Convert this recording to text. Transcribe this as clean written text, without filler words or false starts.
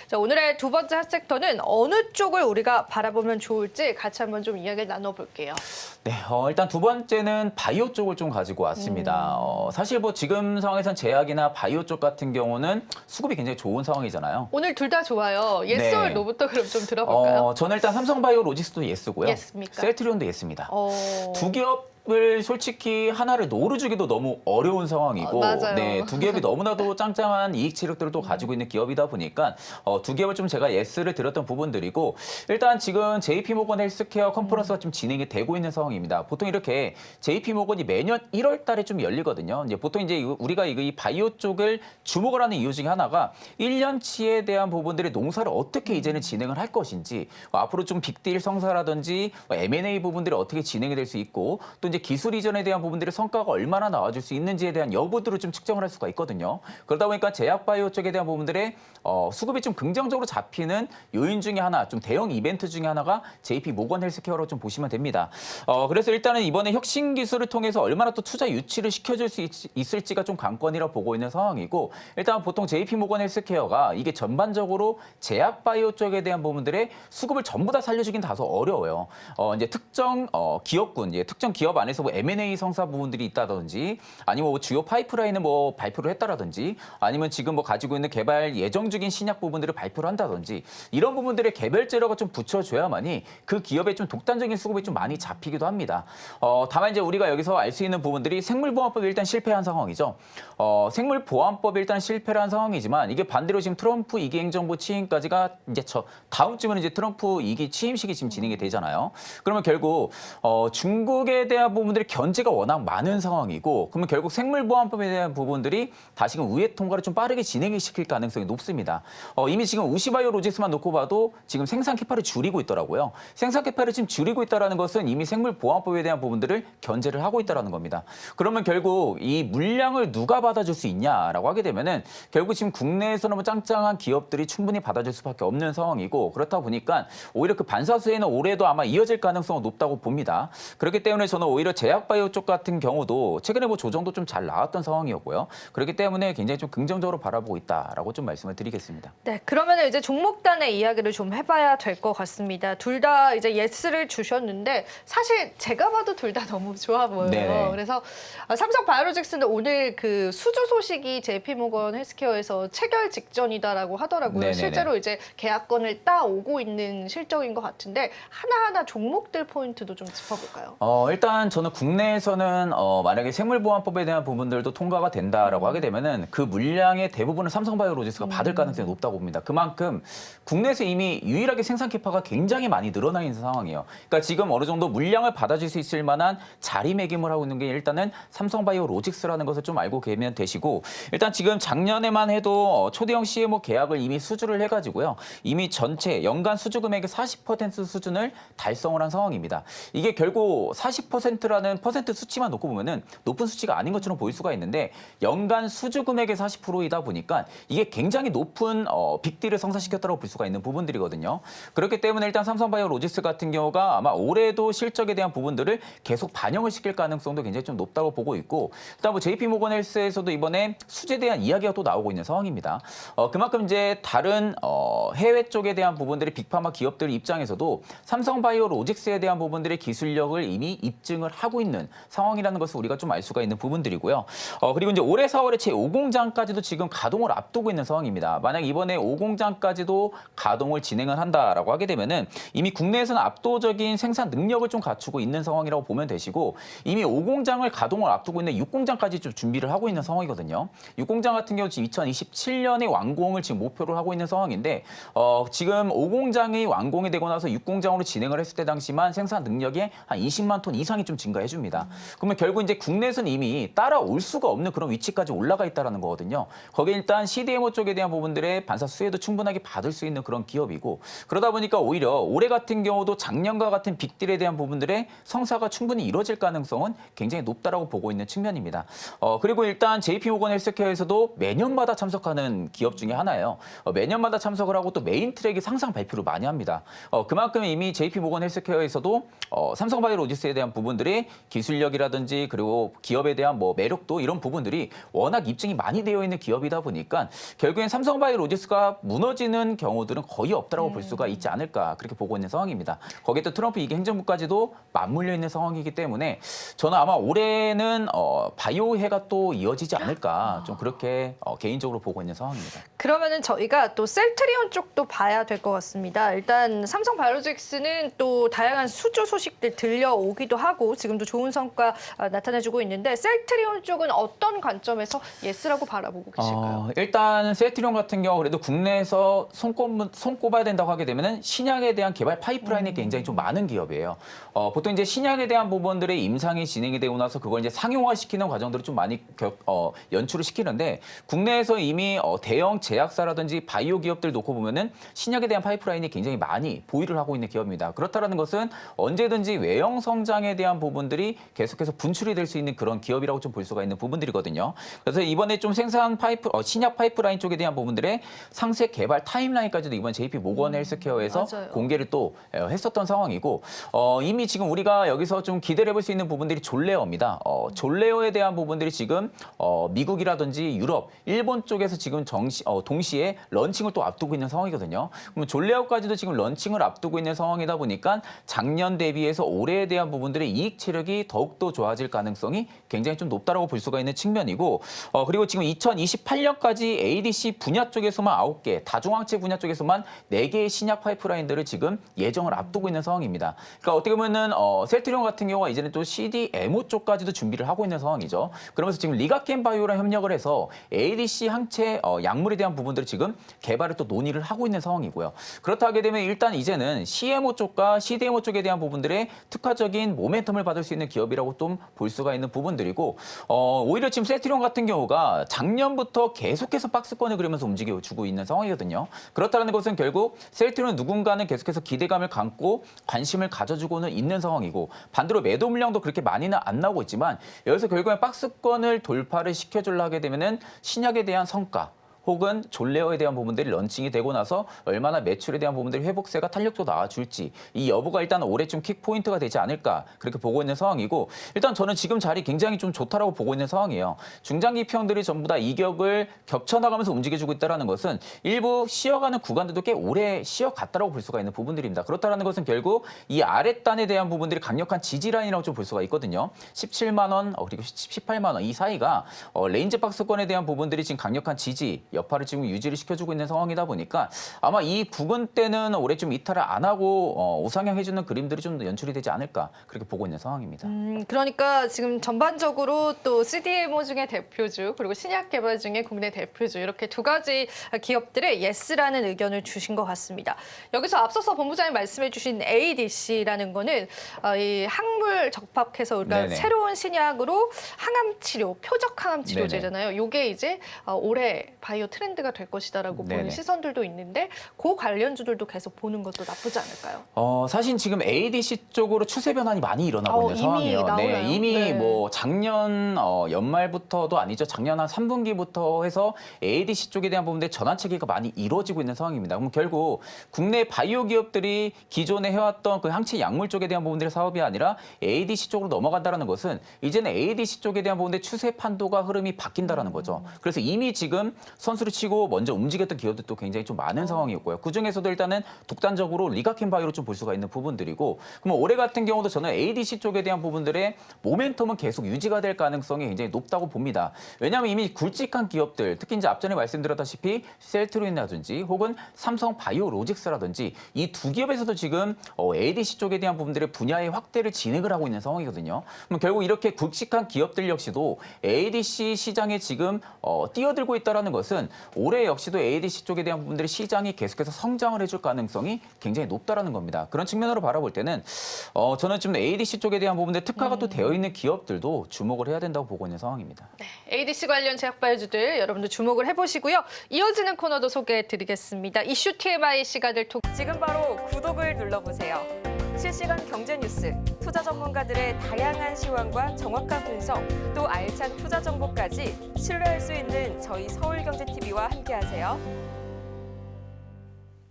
자, 오늘의 두 번째 핫섹터는 어느 쪽을 우리가 바라보면 좋을지 같이 한번 좀 이야기를 나눠볼게요. 네, 일단 두 번째는 바이오 쪽을 좀 가지고 왔습니다. 사실 뭐 지금 상황에선 제약이나 바이오 쪽 같은 경우는 수급이 굉장히 좋은 상황이잖아요. 오늘 둘 다 좋아요. 예스 or 네. 노부터 그럼 좀 들어볼까요? 저는 일단 삼성바이오 로직스도 예스고요. 예스입니까? 셀트리온도 예스입니다. 어... 두 기업을 솔직히 하나를 노루 주기도 너무 어려운 상황이고, 맞아요. 네, 두 기업이 너무나도 짱짱한 이익 체력들을 또 가지고 있는 기업이다 보니까 두 기업을 좀 제가 예스를 드렸던 부분들이고, 일단 지금 JP모건 헬스케어 컨퍼런스가 좀 진행이 되고 있는 상황입니다. 보통 이렇게 JP모건이 매년 1월 달에 좀 열리거든요. 이제 보통 이제 우리가 이 바이오 쪽을 주목을 하는 이유 중에 하나가 1년치에 대한 부분들의 농사를 어떻게 이제는 진행을 할 것인지, 앞으로 좀 빅딜 성사라든지 M&A 부분들이 어떻게 진행이 될 수 있고, 또 이제 기술 이전에 대한 부분들의 성과가 얼마나 나와줄 수 있는지에 대한 여부들을 좀 측정을 할 수가 있거든요. 그러다 보니까 제약바이오 쪽에 대한 부분들의 수급이 좀 긍정적으로 잡히는 요인 중에 하나, 좀 대형 이벤트 중에 하나가 JP모건 헬스케어로 좀 보시면 됩니다. 그래서 일단은 이번에 혁신 기술을 통해서 얼마나 또 투자 유치를 시켜줄 수 있을지가 좀 관건이라 보고 있는 상황이고, 일단 보통 JP모건 헬스케어가 이게 전반적으로 제약바이오 쪽에 대한 부분들의 수급을 전부 다 살려주긴 다소 어려워요. 이제 특정 기업군, 특정 기업 안에서 뭐 M&A 성사 부분들이 있다든지, 아니면 뭐 주요 파이프라인을 뭐 발표를 했다라든지, 아니면 지금 뭐 가지고 있는 개발 예정 중인 신약 부분들을 발표를 한다든지, 이런 부분들의 개별 재료가 좀 붙여줘야만이 그 기업의 좀 독단적인 수급이 좀 많이 잡히기도 합니다. 다만 이제 우리가 여기서 알 수 있는 부분들이 생물보안법이 일단 실패한 상황이죠. 생물보안법이 일단 실패를 한 상황이지만, 이게 반대로 지금 트럼프 2기 행정부 취임까지가 이제 다음 주면 이제 트럼프 2기 취임식이 지금 진행이 되잖아요. 그러면 결국 중국에 대한 부분들이 견제가 워낙 많은 상황이고, 그러면 결국 생물보안법에 대한 부분들이 다시금 의회 통과를 좀 빠르게 진행을 시킬 가능성이 높습니다. 이미 지금 우시바이오 로직스만 놓고 봐도 지금 생산 캐파를 줄이고 있더라고요. 생산 캐파를 지금 줄이고 있다는 것은 이미 생물보안법에 대한 부분들을 견제를 하고 있다는 겁니다. 그러면 결국 이 물량을 누가 받아줄 수 있냐라고 하게 되면은 결국 지금 국내에서는 뭐 짱짱한 기업들이 충분히 받아줄 수밖에 없는 상황이고, 그렇다 보니까 오히려 그 반사수혜는 올해도 아마 이어질 가능성은 높다고 봅니다. 그렇기 때문에 저는 오히려 제약바이오 쪽 같은 경우도 최근에 뭐 조정도 좀 잘 나왔던 상황이었고요. 그렇기 때문에 굉장히 좀 긍정적으로 바라보고 있다라고 좀 말씀을 드리겠습니다. 네, 그러면 이제 종목단의 이야기를 좀 해봐야 될 것 같습니다. 둘 다 이제 예스를 주셨는데 사실 제가 봐도 둘 다 너무 좋아 보여요. 네네. 그래서 삼성바이오로직스는 오늘 그 수주 소식이 JP모건 헬스케어에서 체결 직전이다라고 하더라고요. 네네네. 실제로 이제 계약건을 따오고 있는 실적인 것 같은데 하나하나 종목들 포인트도 좀 짚어볼까요? 일단 저는 국내에서는 만약에 생물보안법에 대한 부분들도 통과가 된다라고 하게 되면은 그 물량의 대부분을 삼성바이오로직스가 받을 가능성이 높다고 봅니다. 그만큼 국내에서 이미 유일하게 생산 캐파가 굉장히 많이 늘어나 있는 상황이에요. 그러니까 지금 어느 정도 물량을 받아줄 수 있을 만한 자리매김을 하고 있는 게 일단은 삼성바이오로직스라는 것을 좀 알고 계면 되시고, 일단 지금 작년에만 해도 초대형 CMO 계약을 이미 수주를 해가지고요. 이미 전체 연간 수주 금액의 40% 수준을 달성을 한 상황입니다. 이게 결국 40%라는 퍼센트 수치만 놓고 보면은 높은 수치가 아닌 것처럼 보일 수가 있는데, 연간 수주 금액의 40%이다 보니까 이게 굉장히 높은 빅딜을 성사시켰다고 볼 수가 있는 부분들이거든요. 그렇기 때문에 일단 삼성바이오로직스 같은 경우가 아마 올해도 실적에 대한 부분들을 계속 반영을 시킬 가능성도 굉장히 좀 높다고 보고 있고, 일단 뭐 JP모건 헬스에서도 이번에 수주에 대한 이야기가 또 나오고 있는 상황입니다. 그만큼 이제 다른 해외 쪽에 대한 부분들의 빅파마 기업들 입장에서도 삼성바이오로직스에 대한 부분들의 기술력을 이미 입증을 하고 있는 상황이라는 것을 우리가 좀 알 수가 있는 부분들이고요. 그리고 이제 올해 4월에 제5공장까지도 지금 가동을 앞두고 있는 상황입니다. 만약 이번에 5공장까지도 가동을 진행을 한다라고 하게 되면은 이미 국내에서는 압도적인 생산 능력을 좀 갖추고 있는 상황이라고 보면 되시고, 이미 5공장을 가동을 앞두고 있는 6공장까지 좀 준비를 하고 있는 상황이거든요. 6공장 같은 경우 지금 2027년에 완공을 지금 목표를 하고 있는 상황인데, 지금 5공장이 완공이 되고 나서 6공장으로 진행을 했을 때 당시만 생산 능력이 한 20만 톤 이상이 좀 증가해 줍니다. 그러면 결국 이제 국내에서는 이미 따라올 수가 없는 그런 위치까지 올라가 있다는 거거든요. 거기에 일단 CDMO 쪽에 대한 부분들의 반사 수혜도 충분하게 받을 수 있는 그런 기업이고, 그러다 보니까 오히려 올해 같은 경우도 작년과 같은 빅딜에 대한 부분들의 성사가 충분히 이루어질 가능성은 굉장히 높다라고 보고 있는 측면입니다. 그리고 일단 JP모건 헬스케어에서도 매년마다 참석하는 기업 중에 하나예요. 매년마다 참석을 하고 또 메인 트랙이 상상 발표를 많이 합니다. 그만큼 이미 JP모건 헬스케어에서도 삼성바이오로직스에 대한 부분들이 기술력이라든지 그리고 기업에 대한 뭐 매력도 이런 부분들이 워낙 입증이 많이 되어 있는 기업이다 보니까 결국엔 삼성바이오로직스가 무너지는 경우들은 거의 없다라고 볼 수가 있지 않을까 그렇게 보고 있는 상황입니다. 거기에 또 트럼프 이기 행정부까지도 맞물려 있는 상황이기 때문에 저는 아마 올해는 바이오해가 또 이어지지 않을까 좀 그렇게 개인적으로 보고 있는 상황입니다. 그러면은 저희가 또 셀트리온 쪽도 봐야 될 것 같습니다. 일단 삼성바이오로직스는 또 다양한 수주 소식들 들려오기도 하고 지금도 좋은 성과 나타내주고 있는데 셀트리온 쪽은 어떤 관점에서 예스라고 바라보고 계실까요? 일단 셀트리온 같은 경우 그래도 국내에서 손꼽아야 된다고 하게 되면은 신약에 대한 개발 파이프라인이 굉장히 좀 많은 기업이에요. 보통 이제 신약에 대한 부분들의 임상이 진행이 되고 나서 그걸 이제 상용화시키는 과정들을 좀 많이 연출을 시키는데 국내에서 이미 대형 제약사라든지 바이오 기업들 놓고 보면은 신약에 대한 파이프라인이 굉장히 많이 보유를 하고 있는 기업입니다. 그렇다라는 것은 언제든지 외형 성장에 대한 부분들이 계속해서 분출이 될 수 있는 그런 기업이라고 좀 볼 수가 있는 부분들이거든요. 그래서 이번에 좀 생산 신약 파이프라인 쪽에 대한 부분들의 상세 개발 타임라인까지도 이번 JP 모건 헬스케어에서 맞아요. 공개를 또 했었던 상황이고 이미 지금 우리가 여기서 좀 기대를 해볼 수 있는 부분들이 졸레어입니다. 졸레어에 대한 부분들이 지금 미국이라든지 유럽, 일본 쪽에서 지금 동시에 런칭을 또 앞두고 있는 상황이거든요. 그러면 졸레어까지도 지금 런칭을 앞두고 있는 상황이다 보니까 작년 대비해서 올해에 대한 부분들의 이익 체력이 더욱더 좋아질 가능성이 굉장히 좀 높다라고 볼 수가 있는 측면이고 그리고 지금 2028년까지 ADC 분야 쪽에서만 9개, 다중항체 분야 쪽에서만 4개의 신약 파이프라인들을 지금 예정을 앞두고 있는 상황입니다. 그러니까 어떻게 보면은 셀트리온 같은 경우가 이제는 또 CDMO 쪽까지도 준비를 하고 있는 상황이죠. 그러면서 지금 리가켄 바이오랑 협력을 해서 ADC 항체 약물에 대한 부분들을 지금 개발을 또 논의를 하고 있는 상황이고요. 그렇다 하게 되면 일단 이제는 CMO 쪽과 CDMO 쪽에 대한 부분들의 특화적인 모멘텀을 받을 수 있는 기업이라고 좀 볼 수가 있는 부분들이고 오히려 지금 셀트리온 같은 경우가 작년부터 계속해서 박스권을 그리면서 움직여주고 있는 상황이거든요. 그렇다는 것은 결국 셀트리온 누군가는 계속해서 기대감을 갖고 관심을 가져주고는 있는 상황이고 반대로 매도 물량도 그렇게 많이는 안 나오고 있지만 여기서 결국엔 박스권을 돌파를 시켜주려 하게 되면은 신약에 대한 성과 혹은 졸레어에 대한 부분들이 런칭이 되고 나서 얼마나 매출에 대한 부분들이 회복세가 탄력적으로 나와줄지 이 여부가 일단 올해 좀 킥포인트가 되지 않을까 그렇게 보고 있는 상황이고 일단 저는 지금 자리 굉장히 좀 좋다라고 보고 있는 상황이에요. 중장기 평들이 전부 다 이격을 겹쳐나가면서 움직여주고 있다는 것은 일부 쉬어가는 구간들도 꽤 오래 쉬어갔다라고 볼 수가 있는 부분들입니다. 그렇다는 것은 결국 이 아랫단에 대한 부분들이 강력한 지지라인이라고 좀 볼 수가 있거든요. 17만 원 그리고 18만 원 이 사이가 레인지 박스권에 대한 부분들이 지금 강력한 지지 여파를 지금 유지를 시켜주고 있는 상황이다 보니까 아마 이 부근 때는 올해 좀 이탈을 안 하고 우상향해주는 그림들이 좀 연출이 되지 않을까 그렇게 보고 있는 상황입니다. 그러니까 지금 전반적으로 또 CDMO 중에 대표주 그리고 신약 개발 중에 국내 대표주 이렇게 두 가지 기업들의 예스라는 의견을 주신 것 같습니다. 여기서 앞서서 본부장님 말씀해 주신 ADC라는 거는 이 항물 적합해서 우리가 네네. 새로운 신약으로 항암 치료, 표적 항암 치료제잖아요. 이게 이제 올해 바이오 트렌드가 될 것이다라고 보는 네네. 시선들도 있는데 그 관련주들도 계속 보는 것도 나쁘지 않을까요? 사실 지금 ADC 쪽으로 추세 변환이 많이 일어나고 있는 이미 상황이에요. 나오나요? 이미 네. 뭐 작년 연말부터도 아니죠. 작년 한 3분기부터 해서 ADC 쪽에 대한 부분들 전환 체계가 많이 이루어지고 있는 상황입니다. 그럼 결국 국내 바이오 기업들이 기존에 해왔던 그 항체 약물 쪽에 대한 부분들의 사업이 아니라 ADC 쪽으로 넘어간다는 것은 이제는 ADC 쪽에 대한 부분들의 추세 판도가 흐름이 바뀐다는 거죠. 그래서 이미 지금 선수를 치고 먼저 움직였던 기업들도 굉장히 좀 많은 상황이었고요. 그중에서도 일단은 독단적으로 리가켄 바이오로 좀 볼 수가 있는 부분들이고 그럼 올해 같은 경우도 저는 ADC 쪽에 대한 부분들의 모멘텀은 계속 유지가 될 가능성이 굉장히 높다고 봅니다. 왜냐하면 이미 굵직한 기업들 특히 이제 앞전에 말씀드렸다시피 셀트리온이라든지 혹은 삼성 바이오로직스라든지 이 두 기업에서도 지금 ADC 쪽에 대한 부분들의 분야의 확대를 진행을 하고 있는 상황이거든요. 그럼 결국 이렇게 굵직한 기업들 역시도 ADC 시장에 지금 뛰어들고 있다는 것은 올해 역시도 ADC 쪽에 대한 부분들이 시장이 계속해서 성장을 해줄 가능성이 굉장히 높다라는 겁니다. 그런 측면으로 바라볼 때는 저는 지금 ADC 쪽에 대한 부분들 특화가 또 되어 있는 기업들도 주목을 해야 된다고 보고 있는 상황입니다. 네, ADC 관련 제약바이오주들 여러분들 주목을 해보시고요. 이어지는 코너도 소개해드리겠습니다. 이슈 TMI 시간을 통해 지금 바로 구독을 눌러보세요. 실시간 경제 뉴스, 투자 전문가들의 다양한 시황과 정확한 분석, 또 알찬 투자 정보까지 신뢰할 수 있는 저희 서울경제TV와 함께하세요.